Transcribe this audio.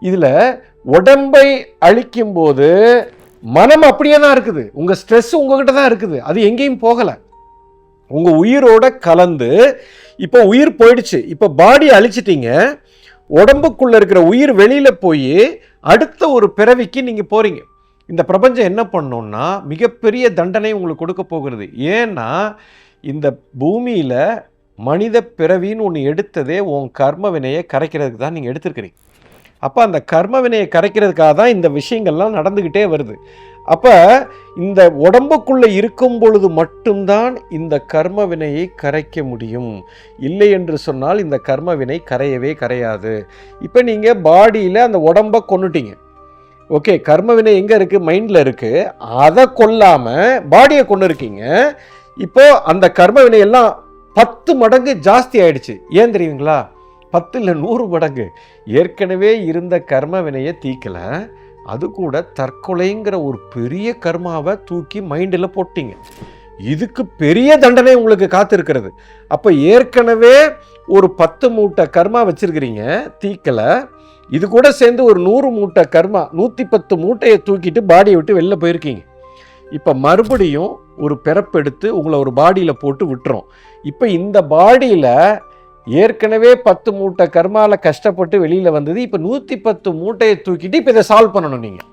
இதில் உடம்பை அழிக்கும் போது மனம் அப்படியே தான் இருக்குது. உங்கள் ஸ்ட்ரெஸ் உங்ககிட்ட தான் இருக்குது, அது எங்கேயும் போகலை. உங்கள் உயிரோட கலந்து இப்போ உயிர் போயிடுச்சு. இப்போ பாடி அழிச்சிட்டீங்க, உடம்புக்குள்ளே இருக்கிற உயிர் வெளியில் போய் அடுத்த ஒரு பிறவிக்கு நீங்கள் போகிறீங்க. இந்த பிரபஞ்சம் என்ன பண்ணோன்னா மிகப்பெரிய தண்டனை உங்களுக்கு கொடுக்க போகிறது. ஏன்னா இந்த பூமியில் மனித பிறவின்னு ஒன்று எடுத்ததே உன் கர்ம வினையை கரைக்கிறதுக்கு தான் நீங்கள் எடுத்துருக்கிறீங்க. அப்போ அந்த கர்ம வினையை கரைக்கிறதுக்காக தான் இந்த விஷயங்கள்லாம் நடந்துக்கிட்டே வருது. அப்போ இந்த உடம்புக்குள்ளே இருக்கும் பொழுது மட்டும்தான் இந்த கர்ம வினையை கரைக்க முடியும். இல்லை என்று சொன்னால் இந்த கர்ம வினை கரையவே கரையாது. இப்போ நீங்கள் பாடியில் அந்த உடம்பை கொன்னுட்டீங்க, ஓகே, கர்ம வினை எங்கே இருக்குது? மைண்டில் இருக்குது. அதை கொல்லாமல் பாடியை கொண்டு இருக்கீங்க. இப்போ அந்த கர்ம வினையெல்லாம் 10 மடங்கு ஜாஸ்தி ஆயிடுச்சு. ஏன் தெரியுங்களா? 10 இல்லை 100 மடங்கு. ஏற்கனவே இருந்த கர்ம வினையை தீக்கலை, அது கூட தற்கொலைங்கிற ஒரு பெரிய கர்மாவை தூக்கி மைண்டில் போட்டிங்க. இதுக்கு பெரிய தண்டனை உங்களுக்கு காத்திருக்கிறது. அப்போ ஏற்கனவே ஒரு 10 மூட்டை கர்மா வச்சிருக்கிறீங்க, தீக்கலை. இது கூட சேர்ந்து ஒரு 100 மூட்டை கர்மா, 110 மூட்டையை தூக்கிட்டு பாடியை விட்டு வெளில போயிருக்கீங்க. இப்போ மறுபடியும் ஒரு பிறப்பெடுத்து உங்களை ஒரு பாடியில் போட்டு விட்டுரும். இப்போ இந்த பாடியில் ஏற்கனவே 10 மூட்டை கர்மாவில் கஷ்டப்பட்டு வெளியில் வந்தது, இப்போ 110 மூட்டையை தூக்கிட்டு இப்போ இதை சால்வ் பண்ணணும். நீங்கள்